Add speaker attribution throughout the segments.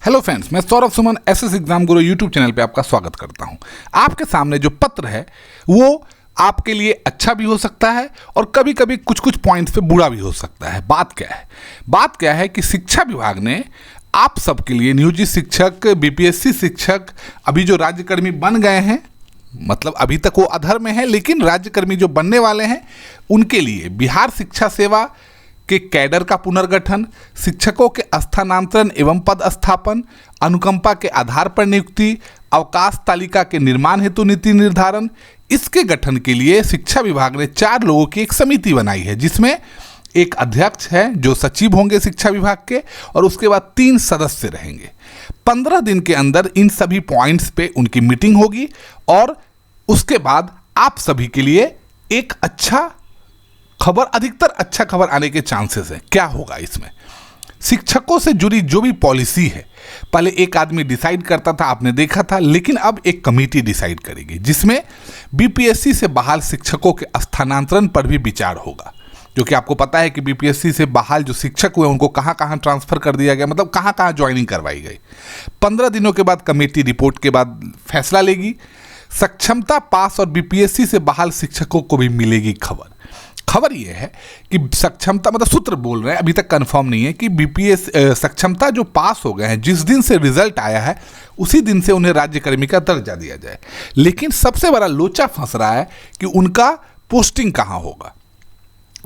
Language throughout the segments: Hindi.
Speaker 1: हेलो फ्रेंड्स, मैं सौरभ सुमन एसएस एग्जाम गुरु यूट्यूब चैनल पे आपका स्वागत करता हूं। आपके सामने जो पत्र है वो आपके लिए अच्छा भी हो सकता है और कभी कभी कुछ कुछ पॉइंट्स पे बुरा भी हो सकता है। बात क्या है कि शिक्षा विभाग ने आप सबके लिए नियोजित शिक्षक, बीपीएससी शिक्षक, अभी जो राज्यकर्मी बन गए हैं, मतलब अभी तक वो अधर में है, लेकिन राज्यकर्मी जो बनने वाले हैं उनके लिए बिहार शिक्षा सेवा के कैडर का पुनर्गठन, शिक्षकों के स्थानांतरण एवं पदस्थापन, अनुकंपा के आधार पर नियुक्ति, अवकाश तालिका के निर्माण हेतु नीति निर्धारण, इसके गठन के लिए शिक्षा विभाग ने 4 लोगों की एक समिति बनाई है, जिसमें एक अध्यक्ष है जो सचिव होंगे शिक्षा विभाग के, और उसके बाद 3 सदस्य रहेंगे। 15 दिन के अंदर इन सभी पॉइंट्स पे उनकी मीटिंग होगी और उसके बाद आप सभी के लिए एक अधिकतर अच्छा खबर आने के चांसेस हैं। क्या होगा इसमें? शिक्षकों से जुड़ी जो भी पॉलिसी है, पहले एक आदमी डिसाइड करता था, आपने देखा था, लेकिन अब एक कमेटी डिसाइड करेगी, जिसमें बीपीएससी से बहाल शिक्षकों के स्थानांतरण पर भी विचार होगा। जो कि आपको पता है कि बीपीएससी से बहाल जो शिक्षक हुए उनको कहाँ कहाँ ट्रांसफर कर दिया गया, मतलब कहाँ कहाँ ज्वाइनिंग करवाई गई। 15 दिनों के बाद कमेटी रिपोर्ट के बाद फैसला लेगी। सक्षमता पास और बीपीएससी से बहाल शिक्षकों को भी मिलेगी खबर यह है कि सक्षमता, मतलब सूत्र बोल रहे हैं, अभी तक कंफर्म नहीं है, कि बीपीएस सक्षमता जो पास हो गए हैं, जिस दिन से रिजल्ट आया है उसी दिन से उन्हें राज्यकर्मी का दर्जा दिया जाए। लेकिन सबसे बड़ा लोचा फंस रहा है कि उनका पोस्टिंग कहाँ होगा।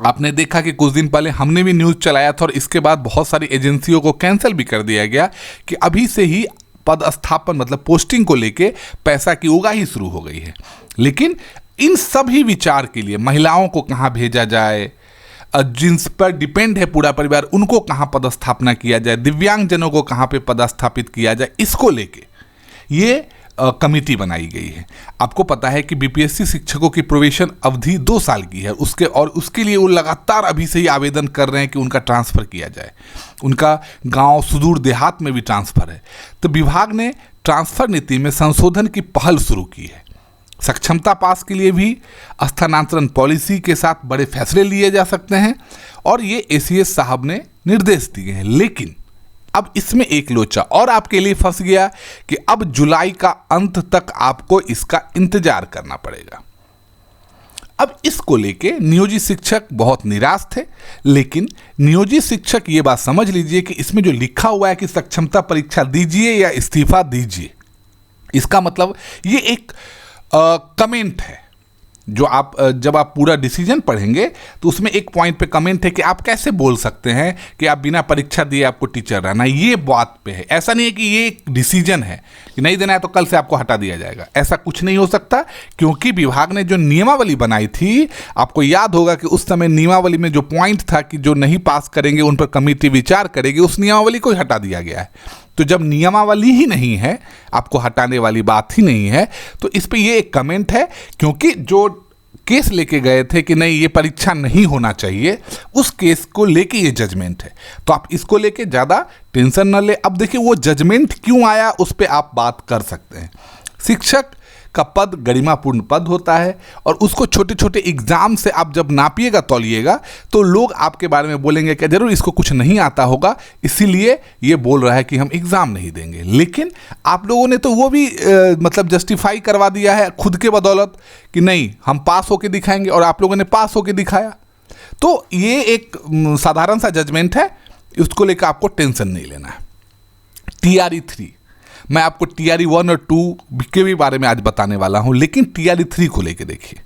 Speaker 1: आपने देखा कि कुछ दिन पहले हमने भी न्यूज़ चलाया था और इसके बाद बहुत सारी एजेंसियों को कैंसिल भी कर दिया गया कि अभी से ही पदस्थापन, मतलब पोस्टिंग को लेके पैसा की उगाही शुरू हो गई है। लेकिन इन सभी विचार के लिए महिलाओं को कहाँ भेजा जाए, जिन पर डिपेंड है पूरा परिवार, उनको कहाँ पदस्थापना किया जाए, दिव्यांगजनों को कहाँ पे पदस्थापित किया जाए, इसको लेके ये कमेटी बनाई गई है। आपको पता है कि बीपीएससी शिक्षकों की प्रोबेशन अवधि 2 साल की है, उसके लिए वो लगातार अभी से ही आवेदन कर रहे हैं कि उनका ट्रांसफ़र किया जाए। उनका गांव सुदूर देहात में भी ट्रांसफ़र है, तो विभाग ने ट्रांसफ़र नीति में संशोधन की पहल शुरू की है। सक्षमता पास के लिए भी स्थानांतरण पॉलिसी के साथ बड़े फैसले लिए जा सकते हैं और ये एसीएस साहब ने निर्देश दिए हैं। लेकिन अब इसमें एक लोचा और आपके लिए फंस गया कि अब जुलाई का अंत तक आपको इसका इंतजार करना पड़ेगा। अब इसको लेके नियोजित शिक्षक बहुत निराश थे, लेकिन नियोजित शिक्षक ये बात समझ लीजिए कि इसमें जो लिखा हुआ है कि सक्षमता परीक्षा दीजिए या इस्तीफा दीजिए, इसका मतलब ये एक कमेंट है। जो आप जब आप पूरा डिसीजन पढ़ेंगे तो उसमें एक पॉइंट पे कमेंट है कि आप कैसे बोल सकते हैं कि आप बिना परीक्षा दिए आपको टीचर रहना। ये बात पे है, ऐसा नहीं है कि ये एक डिसीजन है कि नहीं देना है तो कल से आपको हटा दिया जाएगा। ऐसा कुछ नहीं हो सकता, क्योंकि विभाग ने जो नियमावली बनाई थी, आपको याद होगा कि उस समय नियमावली में जो पॉइंट था कि जो नहीं पास करेंगे उन पर कमेटी विचार करेगी, उस नियमावली को हटा दिया गया है। तो जब नियमावली ही नहीं है, आपको हटाने वाली बात ही नहीं है, तो इस पे ये एक कमेंट है। क्योंकि जो केस लेके गए थे कि नहीं ये परीक्षा नहीं होना चाहिए, उस केस को लेके ये जजमेंट है, तो आप इसको लेके ज़्यादा टेंशन न ले। अब देखिए वो जजमेंट क्यों आया, उस पर आप बात कर सकते हैं। शिक्षक का पद गरिमापूर्ण पद होता है और उसको छोटे छोटे एग्जाम से आप जब नापिएगा तौलिएगा तो लोग आपके बारे में बोलेंगे कि जरूर इसको कुछ नहीं आता होगा, इसीलिए ये बोल रहा है कि हम एग्ज़ाम नहीं देंगे। लेकिन आप लोगों ने तो वो भी मतलब जस्टिफाई करवा दिया है खुद के बदौलत कि नहीं हम पास होके दिखाएंगे, और आप लोगों ने पास होके दिखाया। तो ये एक साधारण सा जजमेंट है, उसको लेकर आपको टेंशन नहीं लेना है। TRE 3, मैं आपको TRE 1 और 2 के भी बारे में आज बताने वाला हूं, लेकिन TRE 3 को लेके देखिए।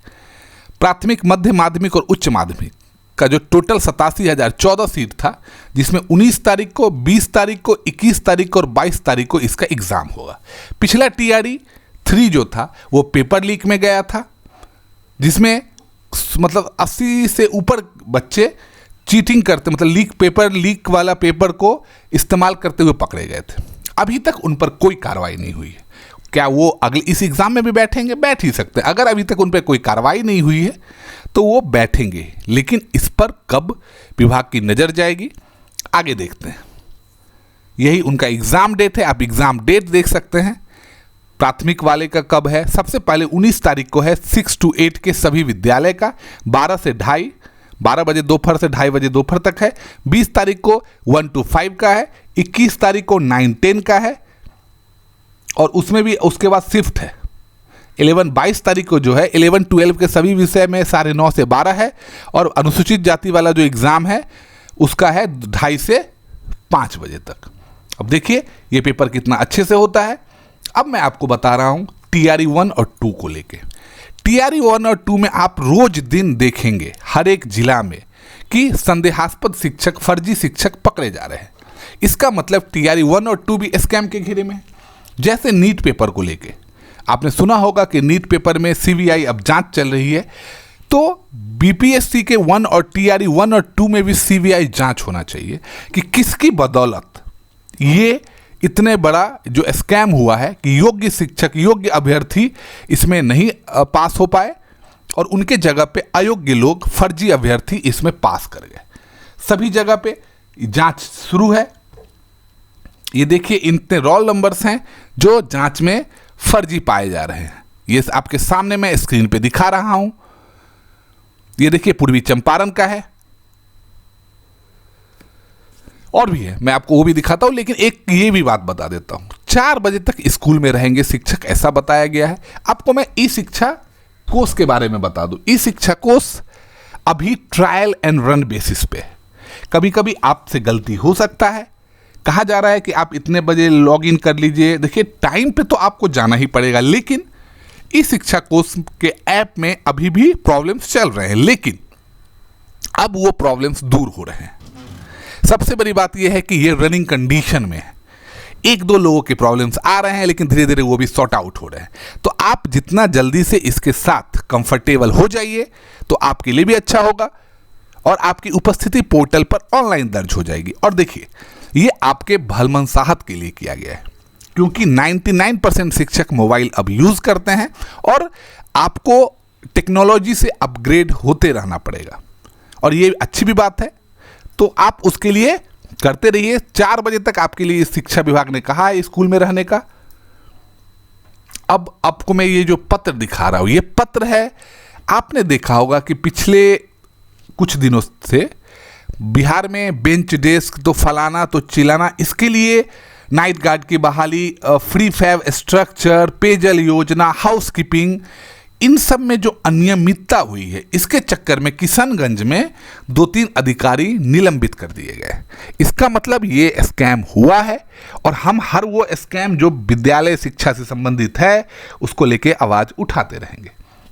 Speaker 1: प्राथमिक, मध्य माध्यमिक और उच्च माध्यमिक का जो टोटल 87,014 सीट था, जिसमें 19 तारीख को, 20 तारीख को, 21 तारीख को और 22 तारीख को इसका एग्ज़ाम होगा। पिछला TRE 3 जो था वो पेपर लीक में गया था, जिसमें मतलब 80 से ऊपर बच्चे चीटिंग करते, मतलब लीक वाला पेपर को इस्तेमाल करते हुए पकड़े गए थे। अभी तक उन पर कोई कार्रवाई नहीं हुई है। क्या वो अगले इस एग्ज़ाम में भी बैठेंगे? बैठ ही सकते हैं। अगर अभी तक उन पर कोई कार्रवाई नहीं हुई है तो वो बैठेंगे, लेकिन इस पर कब विभाग की नज़र जाएगी आगे देखते हैं। यही उनका एग्ज़ाम डेट है, आप एग्ज़ाम डेट देख सकते हैं। प्राथमिक वाले का कब है? सबसे पहले 19 तारीख को है 6 to 8 के सभी विद्यालय का, 12 से 2:30, 12 बजे दोपहर से 2:30 बजे दोपहर तक है। 20 तारीख को 1 to 5 का है। 21 तारीख को 9-10 का है और उसमें भी उसके बाद शिफ्ट है। 22 तारीख को जो है 11-12 के सभी विषय में 9:30 से 12 है और अनुसूचित जाति वाला जो एग्ज़ाम है उसका है 2:30 से 5 बजे तक। अब देखिए ये पेपर कितना अच्छे से होता है। अब मैं आपको बता रहा हूँ TRE 1 और 2 को लेके। TRE 1 और 2 में आप रोज दिन देखेंगे हर एक जिला में कि संदेहास्पद शिक्षक, फर्जी शिक्षक पकड़े जा रहे हैं। इसका मतलब TRE 1 और 2 भी स्कैम के घेरे में है। जैसे नीट पेपर को लेके आपने सुना होगा कि नीट पेपर में CBI अब जांच चल रही है, तो BPSC के 1 और TRE 1 और 2 में भी CBI जांच होना चाहिए कि किसकी बदौलत ये इतने बड़ा जो स्कैम हुआ है कि योग्य शिक्षक, योग्य अभ्यर्थी इसमें नहीं पास हो पाए और उनके जगह पे अयोग्य लोग, फर्जी अभ्यर्थी इसमें पास कर गए। सभी जगह पे जांच शुरू है। ये देखिए इतने रोल नंबर्स हैं जो जांच में फर्जी पाए जा रहे हैं। ये आपके सामने मैं स्क्रीन पे दिखा रहा हूं। ये देखिए पूर्वी चंपारण का है और भी है, मैं आपको वो भी दिखाता हूं। लेकिन एक ये भी बात बता देता हूं, 4 बजे तक स्कूल में रहेंगे शिक्षक, ऐसा बताया गया है। आपको मैं ई शिक्षा कोर्स के बारे में बता दूं। ई शिक्षा कोर्स अभी ट्रायल एंड रन बेसिस पे है। कभी कभी आपसे गलती हो सकता है। कहा जा रहा है कि आप इतने बजे लॉग इन कर लीजिए। देखिए टाइम पे तो आपको जाना ही पड़ेगा, लेकिन ई शिक्षा कोर्स के ऐप में अभी भी प्रॉब्लम्स चल रहे हैं, लेकिन अब वो प्रॉब्लम्स दूर हो रहे हैं। सबसे बड़ी बात यह है कि ये रनिंग कंडीशन में है। 1-2 लोगों के प्रॉब्लम्स आ रहे हैं, लेकिन धीरे धीरे वो भी सॉर्ट आउट हो रहे हैं। तो आप जितना जल्दी से इसके साथ कंफर्टेबल हो जाइए तो आपके लिए भी अच्छा होगा और आपकी उपस्थिति पोर्टल पर ऑनलाइन दर्ज हो जाएगी। और देखिए ये आपके भलमनसाहत के लिए किया गया है, क्योंकि 99% शिक्षक मोबाइल अब यूज़ करते हैं और आपको टेक्नोलॉजी से अपग्रेड होते रहना पड़ेगा और ये अच्छी भी बात है। तो आप उसके लिए करते रहिए। 4 बजे तक आपके लिए शिक्षा विभाग ने कहा है स्कूल में रहने का। अब आपको मैं ये जो पत्र दिखा रहा हूँ, ये पत्र है। आपने देखा होगा कि पिछले कुछ दिनों से बिहार में बेंच डेस्क तो फलाना तो चिलाना, इसके लिए नाइट गार्ड की बहाली, फ्री फैब स्ट्रक्चर, पेयजल योजना, हाउसकीपिंग, इन सब में जो अनियमितता हुई है, इसके चक्कर में किशनगंज में 2-3 अधिकारी निलंबित कर दिए गए। इसका मतलब ये स्कैम हुआ है और हम हर वो स्कैम जो विद्यालय शिक्षा से संबंधित है उसको लेके आवाज़ उठाते रहेंगे।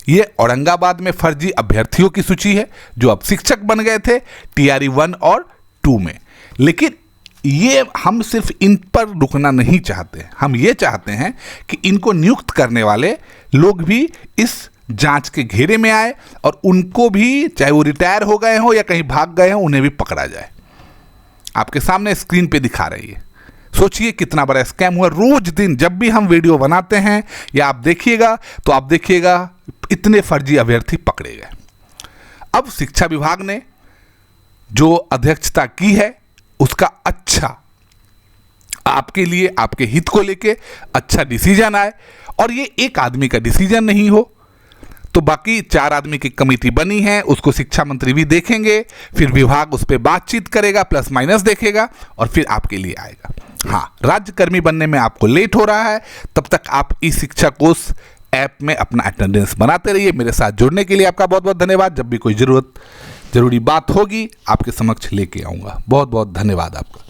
Speaker 1: ये औरंगाबाद में फर्जी अभ्यर्थियों की सूची है जो अब शिक्षक बन गए थे TRE 1 और 2 में। लेकिन ये हम सिर्फ इन पर रुकना नहीं चाहते, हम ये चाहते हैं कि इनको नियुक्त करने वाले लोग भी इस जांच के घेरे में आए और उनको भी, चाहे वो रिटायर हो गए हों या कहीं भाग गए हों, उन्हें भी पकड़ा जाए। आपके सामने स्क्रीन पे दिखा रही है। सोचिए कितना बड़ा स्कैम हुआ। रोज दिन जब भी हम वीडियो बनाते हैं या आप देखिएगा तो आप देखिएगा इतने फर्जी अभ्यर्थी पकड़े गए। अब शिक्षा विभाग ने जो अध्यक्षता की है उसका अच्छा आपके लिए, आपके हित को लेके अच्छा डिसीजन आए और ये एक आदमी का डिसीजन नहीं हो तो बाकी 4 आदमी की कमेटी बनी है, उसको शिक्षा मंत्री भी देखेंगे, फिर विभाग उस पर बातचीत करेगा, प्लस माइनस देखेगा और फिर आपके लिए आएगा। हाँ, राज्यकर्मी बनने में आपको लेट हो रहा है, तब तक आप ई शिक्षा कोर्स ऐप में अपना अटेंडेंस बनाते रहिए। मेरे साथ जुड़ने के लिए आपका बहुत बहुत धन्यवाद। जब भी कोई जरूरी बात होगी आपके समक्ष लेके आऊँगा। बहुत बहुत धन्यवाद आपका।